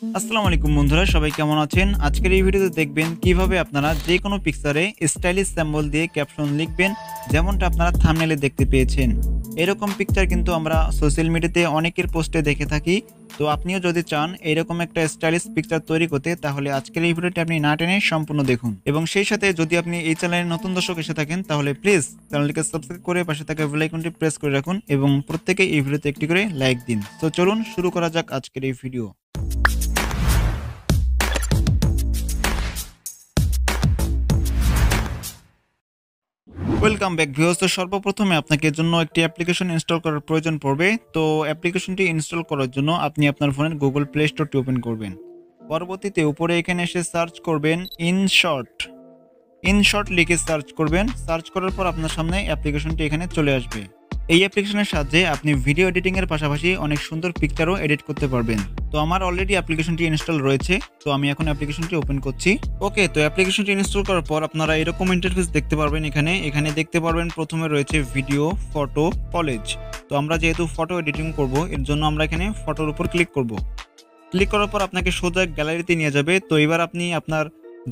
আসসালামু আলাইকুম বন্ধুরা, সবাই কেমন আছেন? আজকের এই ভিডিওতে দেখবেন কিভাবে আপনারা যে কোনো পিকচারে স্টাইলিশ সিম্বল দিয়ে ক্যাপশন লিখবেন, যেমনটা আপনারা থাম্বনেলে দেখতে পেয়েছেন। এরকম পিকচার কিন্তু আমরা সোশ্যাল মিডিয়াতে অনেকের পোস্টে দেখে থাকি। তো আপনিও যদি চান এরকম একটা স্টাইলিশ পিকচার তৈরি করতে, তাহলে আজকের এই ভিডিওটি আপনি না টেনে সম্পূর্ণ দেখুন। এবং সেই সাথে যদি আপনি এই চ্যানেলে নতুন দর্শক এসে থাকেন, তাহলে প্লিজ চ্যানেলটিকে সাবস্ক্রাইব করে পাশে থাকা বেল আইকনটি প্রেস করে রাখুন এবং প্রত্যেকেই এই ভিডিওতে একটি করে লাইক দিন। তো চলুন শুরু করা যাক আজকের এই ভিডিও। Welcome back viewers. তো সর্বপ্রথমে আপনাকে জন্য একটি অ্যাপ্লিকেশন ইনস্টল করার প্রয়োজন পড়বে। তো অ্যাপ্লিকেশনটি ইনস্টল করার জন্য আপনি আপনার ফোনের গুগল প্লে স্টোরটি ওপেন করবেন। পরবর্তীতে উপরে এখানে এসে সার্চ করবেন ইনশট লিখে সার্চ করবেন। সার্চ করার পর আপনার সামনে অ্যাপ্লিকেশনটি এখানে চলে আসবে। এই অ্যাপ্লিকেশনের সাহায্যে আপনি ভিডিও এডিটিং এর পাশাপাশি অনেক সুন্দর পিকচারও এডিট করতে পারবেন। তো আমার অলরেডি অ্যাপ্লিকেশনটি ইনস্টল রয়েছে, তো আমি এখন অ্যাপ্লিকেশনটি ওপেন করছি। ওকে, তো অ্যাপ্লিকেশনটি ইনস্টল করার পর আপনারা এরকম ইন্টারফেস দেখতে পারবেন। এখানে দেখতে পারবেন প্রথমে রয়েছে ভিডিও, ফটো, কলেজ। তো আমরা যেহেতু ফটো এডিটিং করব, এর জন্য আমরা এখানে ফটোর উপর ক্লিক করব। ক্লিক করার পর আপনাকে সোজা গ্যালারিতে নিয়ে যাবে। তো এবার আপনি আপনার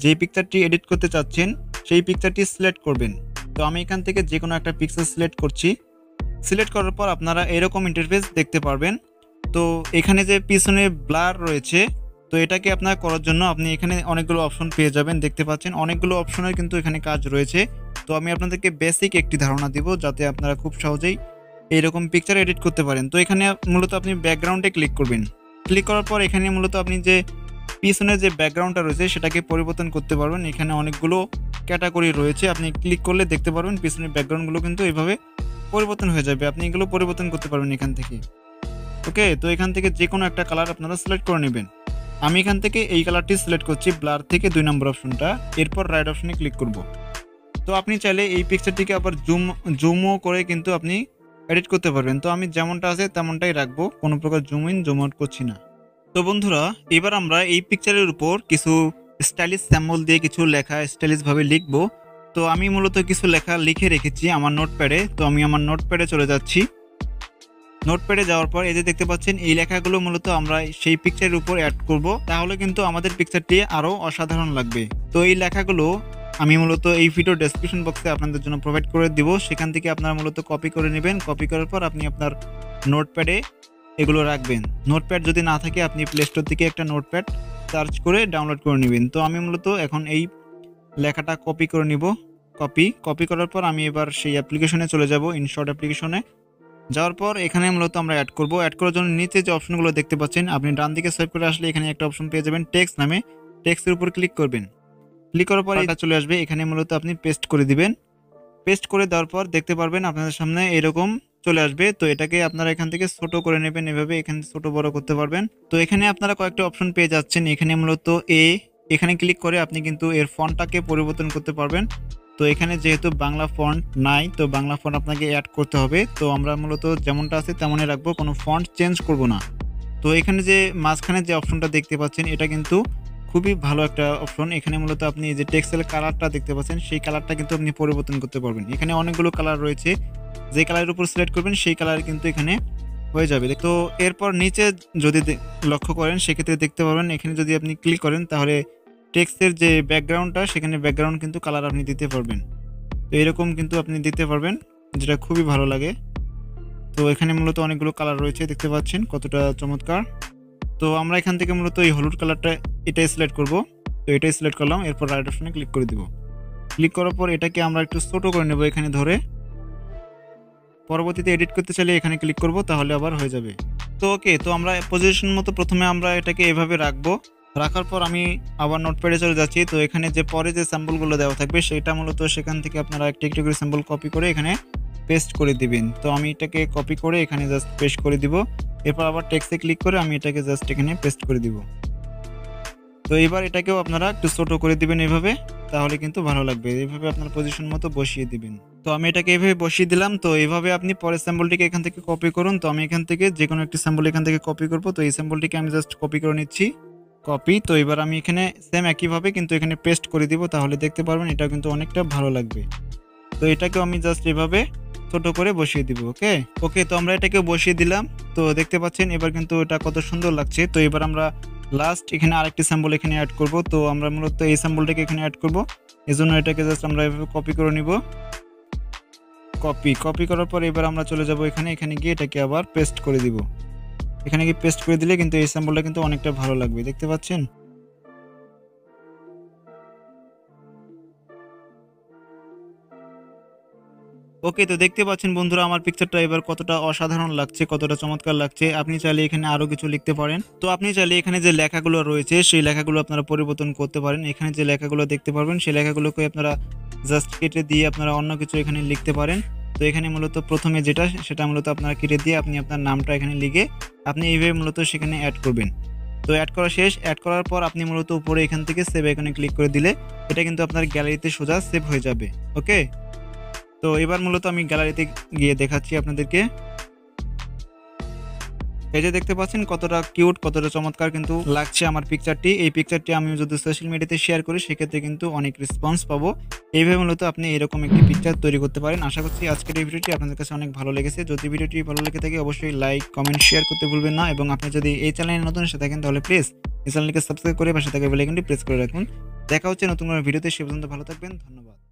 যে পিকচারটি এডিট করতে চাচ্ছেন সেই পিকচারটি সিলেক্ট করবেন। তো আমি এখান থেকে যে কোনো একটা পিকচার সিলেক্ট করছি। সিলেক্ট করার পর আপনারা এরকম ইন্টারফেস দেখতে পারবেন। তো এখানে যে পিছনে ব্লার রয়েছে, তো এটাকে আপনার করার জন্য আপনি এখানে অনেকগুলো অপশন পেয়ে যাবেন। দেখতে পাচ্ছেন অনেকগুলো অপশনের কিন্তু এখানে কাজ রয়েছে। তো আমি আপনাদেরকে বেসিক একটি ধারণা দিব, যাতে আপনারা খুব সহজেই এইরকম পিকচার এডিট করতে পারেন। তো এখানে মূলত আপনি ব্যাকগ্রাউন্ডে ক্লিক করবেন। ক্লিক করার পর এখানে মূলত আপনি যে পিছনে যে ব্যাকগ্রাউন্ডটা রয়েছে সেটাকে পরিবর্তন করতে পারবেন। এখানে অনেকগুলো ক্যাটাগরি রয়েছে, আপনি ক্লিক করলে দেখতে পারবেন পিছনের ব্যাকগ্রাউন্ডগুলো কিন্তু এইভাবে পরিবর্তন হয়ে যাবে। আপনি এগুলো পরিবর্তন করতে পারবেন এখান থেকে। ওকে, তো এখান থেকে যে কোনো একটা কালার আপনারা সিলেক্ট করে নেবেন। আমি এখান থেকে এই কালারটি সিলেক্ট করছি, ব্লার থেকে 2 নম্বর অপশনটা। এরপর রাইট অপশনে ক্লিক করব। তো আপনি চাইলে এই পিকচারটিকে আবার জুমও করে কিন্তু আপনি এডিট করতে পারবেন। তো আমি যেমনটা আছে তেমনটাই রাখবো, কোনো প্রকার জুম ইন জুম আউট করছি না। তো বন্ধুরা, এবার আমরা এই পিকচারের উপর কিছু স্টাইলিশ সিম্বল দিয়ে কিছু লেখা স্টাইলিশভাবে লিখবো। তো আমি মূলত কিছু লেখা লিখে রেখেছি আমার নোটপ্যাডে। তো আমি আমার নোটপ্যাডে চলে যাচ্ছি। নোটপ্যাডে যাওয়ার পর এই যে দেখতে পাচ্ছেন এই লেখাগুলো মূলত আমরা সেই পিকচারের উপর অ্যাড করব, তাহলে কিন্তু আমাদের পিকচারটি আরও অসাধারণ লাগবে। তো এই লেখাগুলো আমি মূলত এই ভিডিও ডেসক্রিপশন বক্সে আপনাদের জন্য প্রোভাইড করে দিব। সেখান থেকে আপনারা মূলত কপি করে নেবেন। কপি করার পর আপনি আপনার নোটপ্যাডে এগুলো রাখবেন। নোটপ্যাড যদি না থাকে আপনি প্লে স্টোর থেকে একটা নোটপ্যাড সার্চ করে ডাউনলোড করে নেবেন। তো আমি মূলত এখন এই লেখাটা কপি করে নিব। কপি করার পর আমি এবার সেই অ্যাপ্লিকেশনে চলে যাব, ইনশট অ্যাপ্লিকেশনে। যাওয়ার পর এখানে মূলত আমরা অ্যাড করব। অ্যাড করার জন্য নিচে যে অপশনগুলো দেখতে পাচ্ছেন, আপনি ডান দিকে সোয়াইপ করে আসলে এখানে একটা অপশন পেয়ে যাবেন টেক্সট নামে। টেক্সটের উপর ক্লিক করবেন। ক্লিক করার পর এটা চলে আসবে। এখানে মূলত আপনি পেস্ট করে দিবেন। পেস্ট করে দেওয়ার পর দেখতে পারবেন আপনাদের সামনে এরকম চলে আসবে। তো এটাকে আপনারা এখান থেকে ছোট করে নেবেন, এভাবে এখানে ছোট বড় করতে পারবেন। তো এখানে আপনারা কয়েকটা অপশন পেয়ে যাচ্ছেন। এখানে মূলত এখানে ক্লিক করে আপনি কিন্তু এর ফন্টটাকে পরিবর্তন করতে পারবেন। তো এখানে যেহেতু বাংলা ফন্ট নাই, তো বাংলা ফন্ট আপনাকে অ্যাড করতে হবে। তো আমরা মূলত যেমনটা আছে তেমনই রাখবো, কোনো ফন্ট চেঞ্জ করব না। তো এখানে যে মাঝখানে যে অপশনটা দেখতে পাচ্ছেন এটা কিন্তু খুবই ভালো একটা অপশন। এখানে মূলত আপনি যে টেক্সটের কালারটা দেখতে পাচ্ছেন সেই কালারটা কিন্তু আপনি পরিবর্তন করতে পারবেন। এখানে অনেকগুলো কালার রয়েছে, যে কালারের উপর সিলেক্ট করবেন সেই কালার কিন্তু এখানে হয়ে যাবে। তো এরপর নিচে যদি লক্ষ্য করেন সেক্ষেত্রে দেখতে পারবেন এখানে যদি আপনি ক্লিক করেন তাহলে টেক্সটের যে ব্যাকগ্রাউন্ডটা সেখানে ব্যাকগ্রাউন্ড কিন্তু কালার আপনি দিতে পারবেন। তো এরকম কিন্তু আপনি দিতে পারবেন, যেটা খুবই ভালো লাগে। তো এখানে মূলত অনেকগুলো কালার রয়েছে, দেখতে পাচ্ছেন কতটা চমৎকার। তো আমরা এখান থেকে মূলত এই হলুদ কালারটা এটাই সিলেক্ট করব। তো এটাই সিলেক্ট করলাম। এরপর রাইট অপশনে ক্লিক করে দিব। ক্লিক করার পর এটাকে আমরা একটু ছোট করে নেব এখানে ধরে। পরবর্তীতে এডিট করতে চাইলে এখানে ক্লিক করব, তাহলে আবার হয়ে যাবে। তো ওকে, তো আমরা পজিশন মতো প্রথমে আমরা এটাকে এভাবে রাখবো। রাখার পর আমি আবার নোটপ্যাডে চলে যাচ্ছি। তো এখানে যে পরে যে স্যাম্পলগুলো দেওয়া থাকবে সেটা মূলত সেখান থেকে আপনারা একটি একটি করে স্যাম্পল কপি করে এখানে পেস্ট করে দিবেন। তো আমি এটাকে কপি করে এখানে জাস্ট পেস্ট করে দিব। এরপর আবার টেক্সটে ক্লিক করে আমি এটাকে জাস্ট এখানে পেস্ট করে দিব। তো এবার এটাকেও আপনারা একটু ছোট করে দিবেন এভাবে, তাহলে কিন্তু ভালো লাগবে। এইভাবে আপনার পজিশন মতো বসিয়ে দিবেন। তো আমি এটাকে এইভাবে বসিয়ে দিলাম। তো এইভাবে আপনি পরের স্যাম্পলটিকে এখান থেকে কপি করুন। তো আমি এখান থেকে যে কোনো একটি স্যাম্পল এখান থেকে কপি করব। তো এই স্যাম্পলটিকে আমি জাস্ট কপি করে নিচ্ছি। কপি। তো এবার আমি এখানে সেম একইভাবে কিন্তু এখানে পেস্ট করে দিব, তাহলে দেখতে পারবেন এটা কিন্তু অনেকটা ভালো লাগবে। তো এটাকেও আমি জাস্ট এভাবে ছোট করে বসিয়ে দিব। ওকে, তো আমরা এটাকে বসিয়ে দিলাম। তো দেখতে পাচ্ছেন এবার কিন্তু এটা কত সুন্দর লাগছে। তো এবার আমরা লাস্ট এখানে আরেকটি স্যাম্পল এখানে অ্যাড করব। তো আমরা মূলত এই স্যাম্পলটাকে এখানে অ্যাড করব, এজন্য এটাকে জাস্ট আমরা এভাবে কপি করে নিব। কপি করার পর এবার আমরা চলে যাব এখানে গিয়ে এটাকে আবার পেস্ট করে দিব। এখানে গিয়ে পেস্ট করে দিলে কিন্তু এই স্যাম্পলটা কিন্তু অনেকটা ভালো লাগবে, দেখতে পাচ্ছেন। ওকে, তো দেখতে পাচ্ছেন বন্ধুরা আমার পিকচারটা এবার কতটা অসাধারণ লাগছে, কতটা চমৎকার লাগছে। আপনি চাইলে এখানে আরো কিছু লিখতে পারেন। তো আপনি চাইলে এখানে যে লেখাগুলো রয়েছে সেই লেখাগুলো আপনারা পরিবর্তন করতে পারেন। এখানে যে লেখাগুলো দেখতে পারবেন সেই লেখাগুলোকে আপনারা জাস্ট কেটে দিয়ে আপনারা অন্য কিছু এখানে লিখতে পারেন। তো এখানে মূলত প্রথমে যেটা সেটা মূলত আপনারা কেটে দিয়ে আপনি আপনার নামটা এখানে লিখে আপনি এইভাবে মূলত সেখানে অ্যাড করবেন। তো অ্যাড করা শেষ। অ্যাড করার পর আপনি মূলত উপরে এখান থেকে সেভ আইকনে ক্লিক করে দিলে এটা কিন্তু আপনার গ্যালারিতে সোজা সেভ হয়ে যাবে। ওকে, তো এবার মূলত আমি গ্যালারিতে গিয়ে দেখাচ্ছি আপনাদেরকে। এই যে দেখতে পাচ্ছেন কতটা কিউট, কতটা চমৎকার কিন্তু লাগছে আমার পিকচারটি। এই পিকচারটি আমি যদি সোশ্যাল মিডিয়াতে শেয়ার করি সেক্ষেত্রে কিন্তু অনেক রেসপন্স পাবো। এইভাবে মূলত আপনি এরকম একটি পিকচার তৈরি করতে পারেন। আশা করছি আজকের এই ভিডিওটি আপনাদের কাছে অনেক ভালো লেগেছে। যদি ভিডিওটি ভালো লেগে থাকে অবশ্যই লাইক, কমেন্ট, শেয়ার করতে ভুলবেন না। এবং আপনি যদি এই চ্যানেলে নতুন এসে থাকেন তাহলে প্লিজ এই চ্যানেলটিকে সাবস্ক্রাইব করে পাশে থাকা বেল আইকনটি প্রেস করে রাখুন। দেখা হচ্ছে নতুন কোনো ভিডিওতে, সে পর্যন্ত ভালো থাকবেন। ধন্যবাদ।